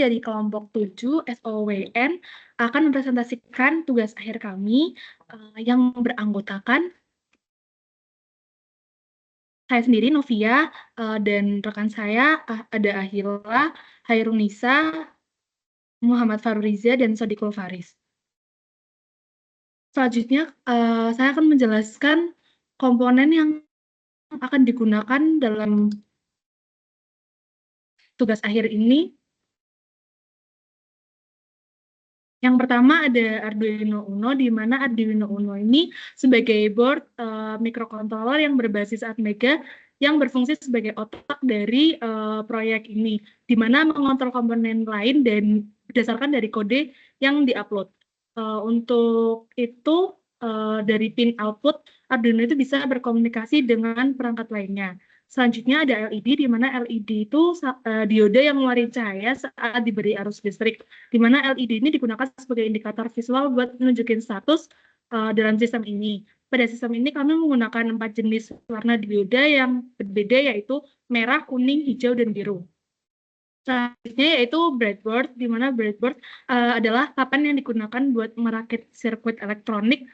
dari kelompok 7 SOWN akan mempresentasikan tugas akhir kami yang beranggotakan saya sendiri, Novia, dan rekan saya ada Ahila, Hairunisa, Muhammad Faruriza, dan Sodikul Faris. Selanjutnya, saya akan menjelaskan komponen yang akan digunakan dalam tugas akhir ini. Yang pertama ada Arduino Uno, di mana Arduino Uno ini sebagai board microcontroller yang berbasis Atmega yang berfungsi sebagai otak dari proyek ini, di mana mengontrol komponen lain dan berdasarkan dari kode yang diupload. Untuk itu, dari pin output, Arduino itu bisa berkomunikasi dengan perangkat lainnya. Selanjutnya ada LED, di mana LED itu diode yang mengeluarkan cahaya saat diberi arus listrik, di mana LED ini digunakan sebagai indikator visual buat menunjukin status dalam sistem ini. Pada sistem ini kami menggunakan 4 jenis warna dioda yang berbeda, yaitu merah, kuning, hijau, dan biru. Selanjutnya yaitu breadboard, di mana breadboard adalah papan yang digunakan buat merakit sirkuit elektronik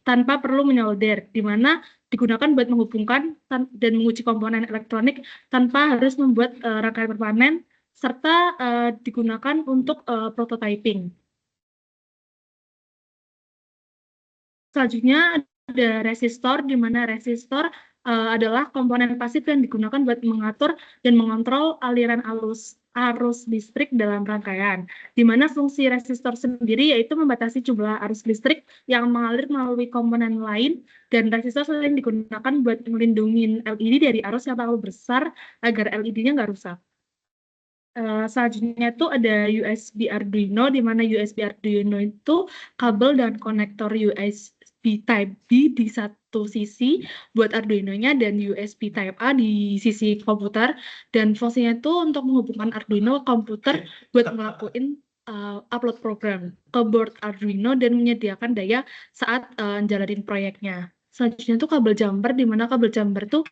tanpa perlu menyolder, di mana digunakan buat menghubungkan dan menguji komponen elektronik tanpa harus membuat rangkaian permanen, serta digunakan untuk prototyping. Selanjutnya ada resistor, di mana resistor adalah komponen pasif yang digunakan buat mengatur dan mengontrol aliran arus listrik dalam rangkaian, di mana fungsi resistor sendiri yaitu membatasi jumlah arus listrik yang mengalir melalui komponen lain, dan resistor sering digunakan buat melindungi LED dari arus yang terlalu besar agar LED-nya nggak rusak. Selanjutnya itu ada USB Arduino, di mana USB Arduino itu kabel dan konektor USB Type B di satu sisi buat Arduino-nya dan USB Type A di sisi komputer, dan fungsinya itu untuk menghubungkan Arduino ke komputer buat ngelakuin upload program ke board Arduino dan menyediakan daya saat jalanin proyeknya. Selanjutnya itu kabel jumper, di mana kabel jumper itu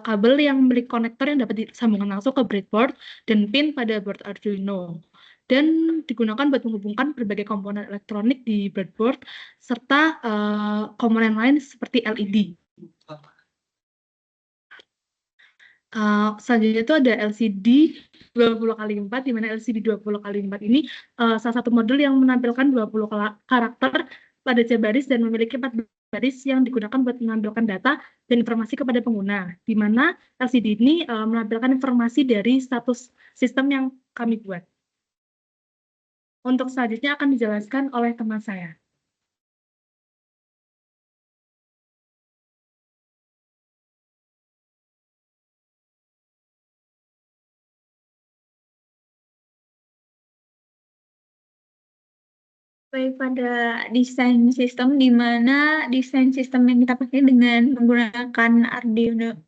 kabel yang memiliki konektor yang dapat disambungkan langsung ke breadboard dan pin pada board Arduino, dan digunakan buat menghubungkan berbagai komponen elektronik di breadboard serta komponen lain seperti LED. Selanjutnya itu ada LCD 20x4, di mana LCD 20x4 ini salah satu modul yang menampilkan 20 karakter pada C baris dan memiliki 4 baris yang digunakan buat mengambilkan data dan informasi kepada pengguna, di mana LCD ini menampilkan informasi dari status sistem yang kami buat. Untuk selanjutnya akan dijelaskan oleh teman saya. Baik, pada desain sistem, di mana desain sistem yang kita pakai dengan menggunakan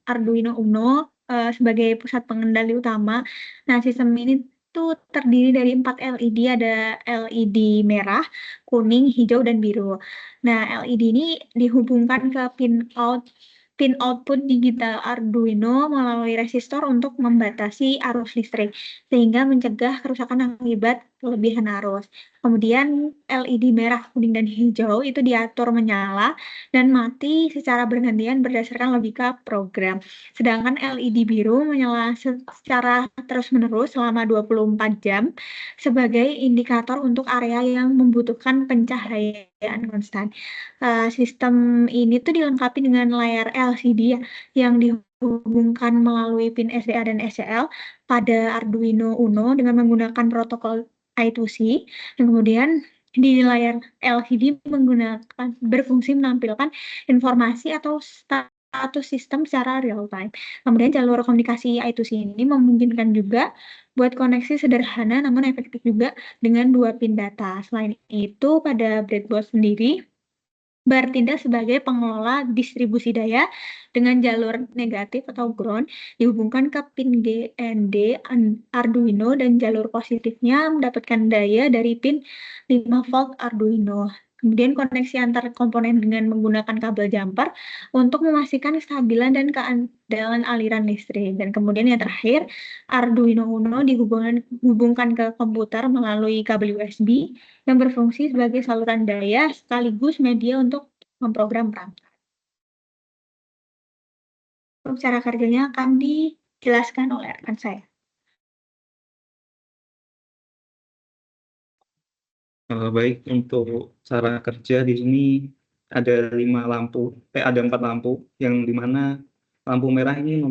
Arduino Uno sebagai pusat pengendali utama. Nah, sistem ini tuh terdiri dari 4 LED, ada LED merah, kuning, hijau, dan biru. Nah, LED ini dihubungkan ke pin output digital Arduino melalui resistor untuk membatasi arus listrik, sehingga mencegah kerusakan akibat kelebihan arus. Kemudian LED merah, kuning, dan hijau itu diatur menyala dan mati secara bergantian berdasarkan logika program. Sedangkan LED biru menyala secara terus-menerus selama 24 jam sebagai indikator untuk area yang membutuhkan pencahayaan konstan. Sistem ini tuh dilengkapi dengan layar LCD ya, yang dihubungkan melalui pin SDA dan SCL pada Arduino Uno dengan menggunakan protokol I2C, dan kemudian di layar LCD berfungsi menampilkan informasi atau status sistem secara real time. Kemudian jalur komunikasi I2C ini memungkinkan juga buat koneksi sederhana namun efektif juga dengan 2 pin data. Selain itu, pada breadboard sendiri bertindak sebagai pengelola distribusi daya dengan jalur negatif atau ground dihubungkan ke pin GND Arduino, dan jalur positifnya mendapatkan daya dari pin 5 volt Arduino. Kemudian koneksi antar komponen dengan menggunakan kabel jumper untuk memastikan kestabilan dan keandalan aliran listrik. Dan kemudian yang terakhir, Arduino Uno dihubungkan ke komputer melalui kabel USB yang berfungsi sebagai saluran daya sekaligus media untuk memprogram perangkat. Cara kerjanya akan dijelaskan oleh rekan saya. Baik, untuk cara kerja di sini ada 5 lampu, ada 4 lampu, yang dimana lampu merah ini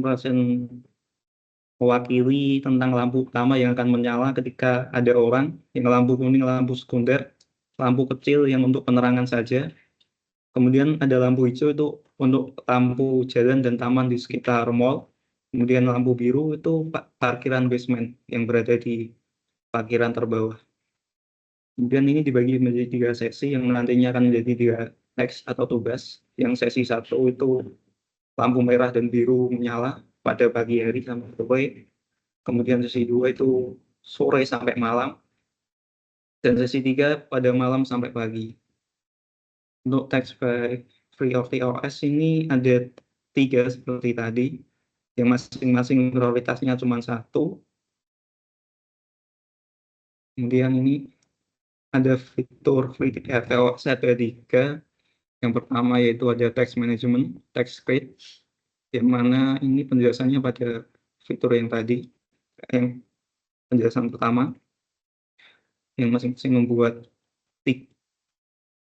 mewakili tentang lampu utama yang akan menyala ketika ada orang, yang lampu kuning lampu sekunder, lampu kecil yang untuk penerangan saja. Kemudian ada lampu hijau itu untuk lampu jalan dan taman di sekitar mall. Kemudian lampu biru itu parkiran basement yang berada di parkiran terbawah. Kemudian ini dibagi menjadi 3 sesi yang nantinya akan menjadi 3 teks atau tugas. Yang sesi 1 itu lampu merah dan biru menyala pada pagi hari sampai sore. Kemudian sesi 2 itu sore sampai malam. Dan sesi 3 pada malam sampai pagi. Untuk teks Free of the OS ini ada 3 seperti tadi, yang masing-masing prioritasnya cuma 1. Kemudian ini ada fitur Free of the OS ada 3. Yang pertama yaitu ada text management, text script, yang mana ini penjelasannya pada fitur yang tadi, yang penjelasan pertama, yang masing-masing membuat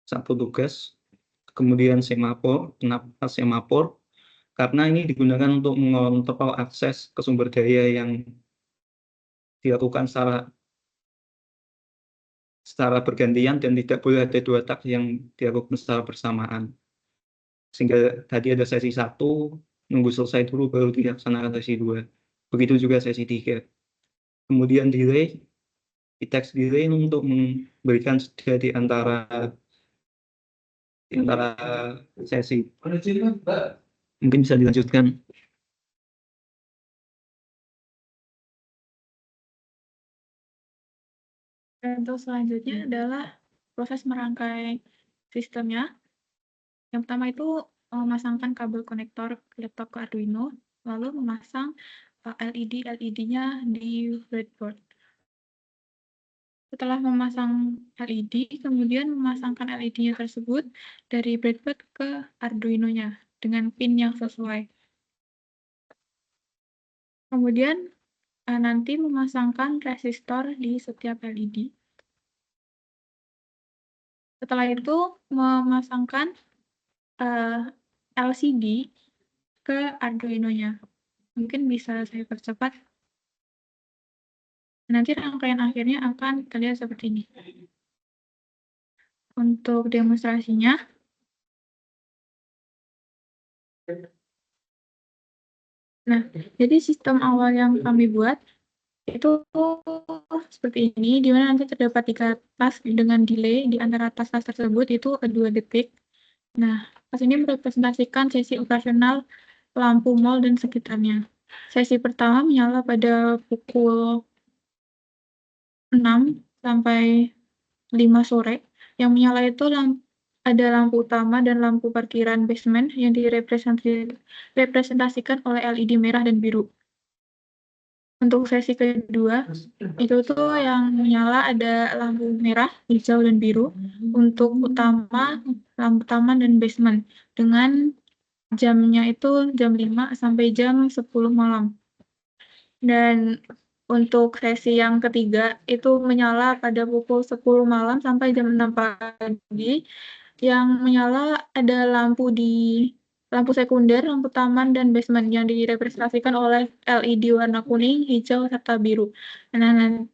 satu tugas. Kemudian semafor, kenapa semafor? Karena ini digunakan untuk mengontrol akses ke sumber daya yang dilakukan secara bergantian dan tidak boleh ada 2 task yang dilakukan secara bersamaan. Sehingga tadi ada sesi 1, nunggu selesai dulu baru dilaksanakan sesi 2. Begitu juga sesi 3. Kemudian delay, text delay untuk memberikan jeda di antara sesi. Mungkin bisa dilanjutkan. Untuk selanjutnya adalah proses merangkai sistemnya. Yang pertama itu memasangkan kabel konektor laptop ke Arduino, lalu memasang LED-nya di breadboard. Setelah memasang LED, kemudian memasangkan LED-nya tersebut dari breadboard ke Arduino-nya dengan pin yang sesuai. Kemudian nanti memasangkan resistor di setiap LED. Setelah itu memasangkan LCD ke Arduino-nya. Mungkin bisa saya percepat. Nanti rangkaian akhirnya akan terlihat seperti ini. Untuk demonstrasinya, nah, jadi sistem awal yang kami buat itu seperti ini, di mana nanti terdapat 3 task dengan delay di antara task-task tersebut itu 2 detik. Nah, pas ini merepresentasikan sesi operasional lampu mall dan sekitarnya. Sesi pertama menyala pada pukul 6 sampai 5 sore. Yang menyala itu ada lampu utama dan lampu parkiran basement yang direpresentasikan oleh LED merah dan biru. Untuk sesi kedua, itu tuh yang menyala ada lampu merah, hijau, dan biru. Untuk utama, lampu taman, dan basement. Dengan jamnya itu jam 5 sampai jam 10 malam. Dan untuk sesi yang ketiga, itu menyala pada pukul 10 malam sampai jam 6 pagi. Yang menyala ada lampu sekunder, lampu taman, dan basement yang direpresentasikan oleh LED warna kuning, hijau, serta biru. Nah,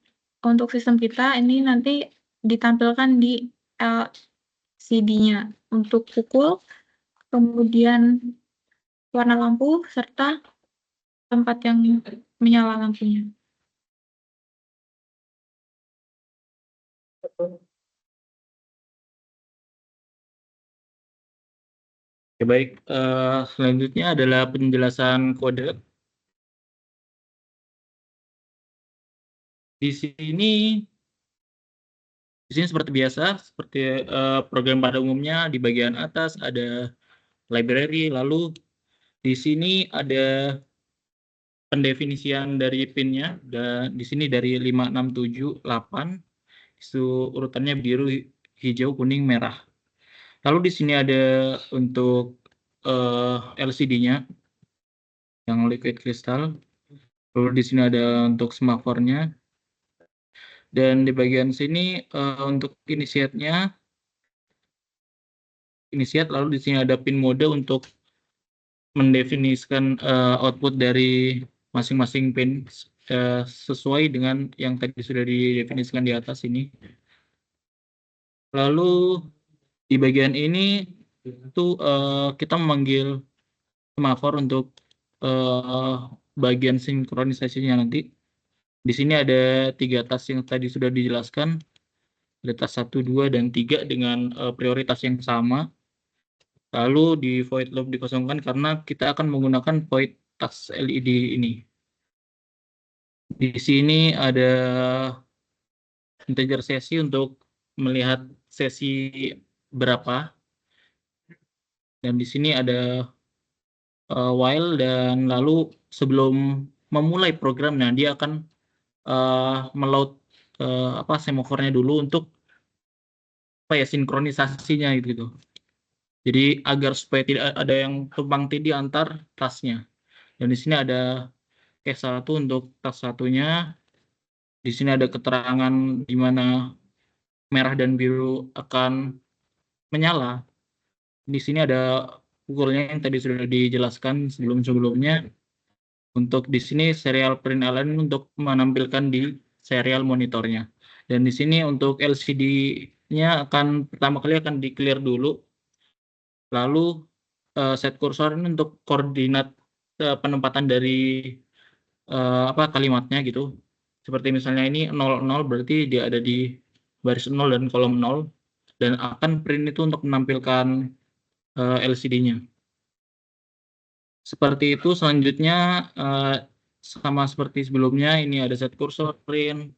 untuk sistem kita ini nanti ditampilkan di LCD-nya untuk pukul, kemudian warna lampu, serta tempat yang menyala lampunya. Ya, baik, selanjutnya adalah penjelasan kode. Di sini Di sini seperti biasa, seperti program pada umumnya, di bagian atas ada library, lalu di sini ada pendefinisian dari PIN-nya, dan di sini dari 5, 6, 7, 8, itu urutannya biru, hijau, kuning, merah. Lalu di sini ada untuk LCD-nya yang liquid crystal. Lalu di sini ada untuk semafornya. Dan di bagian sini untuk initiate-nya, lalu di sini ada pin mode untuk mendefinisikan output dari masing-masing pin sesuai dengan yang tadi sudah didefinisikan di atas ini. Lalu di bagian ini itu kita memanggil semafor untuk bagian sinkronisasinya nanti. Di sini ada 3 task yang tadi sudah dijelaskan. Ada task 1, 2, dan 3 dengan prioritas yang sama. Lalu di void loop dikosongkan karena kita akan menggunakan void task LED ini. Di sini ada integer sesi untuk melihat sesi berapa. Dan di sini ada while, dan lalu sebelum memulai programnya dia akan meload semafornya dulu untuk sinkronisasinya gitu. Jadi agar supaya tidak ada yang tumpang tindih antar tasnya. Dan di sini ada case 1 untuk tas satunya. Di sini ada keterangan di mana merah dan biru akan menyala. Di sini ada pukulnya yang tadi sudah dijelaskan sebelum-sebelumnya. Untuk di sini serial print line untuk menampilkan di serial monitornya. Dan di sini untuk LCD-nya akan pertama kali akan di-clear dulu. Lalu set kursor ini untuk koordinat penempatan dari kalimatnya gitu. Seperti misalnya ini 00 berarti dia ada di baris 0 dan kolom 0, dan akan print itu untuk menampilkan LCD-nya. Seperti itu. Selanjutnya sama seperti sebelumnya, ini ada set kursor print,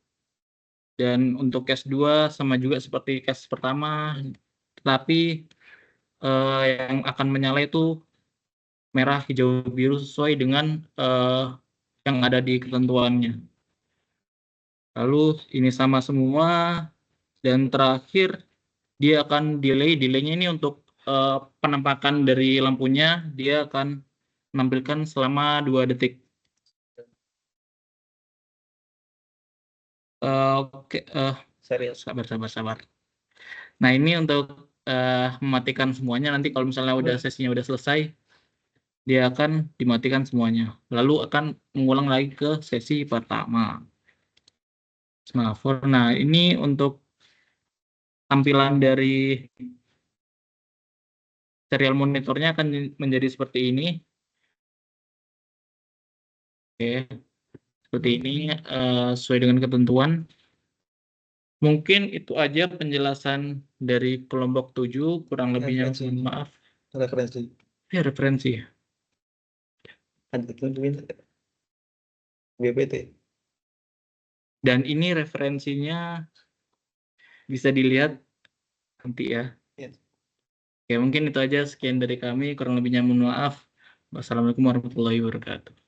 dan untuk case 2 sama juga seperti case pertama, tetapi yang akan menyala itu merah, hijau, biru sesuai dengan yang ada di ketentuannya. Lalu ini sama semua, dan terakhir dia akan delay-nya ini untuk penampakan dari lampunya, dia akan menampilkan selama 2 detik. Oke, sabar. Nah, ini untuk mematikan semuanya. Nanti kalau misalnya sesinya udah selesai, dia akan dimatikan semuanya. Lalu akan mengulang lagi ke sesi pertama. Semafor. Nah, ini untuk tampilan dari serial monitornya akan menjadi seperti ini. Oke, seperti ini sesuai dengan ketentuan. Mungkin itu aja penjelasan dari kelompok 7, kurang lebihnya mohon maaf. Referensi. Ya, referensi. Ada BPT. Dan ini referensinya bisa dilihat nanti ya. Yes. Oke, mungkin itu aja, sekian dari kami, kurang lebihnya mohon maaf. Wassalamualaikum warahmatullahi wabarakatuh.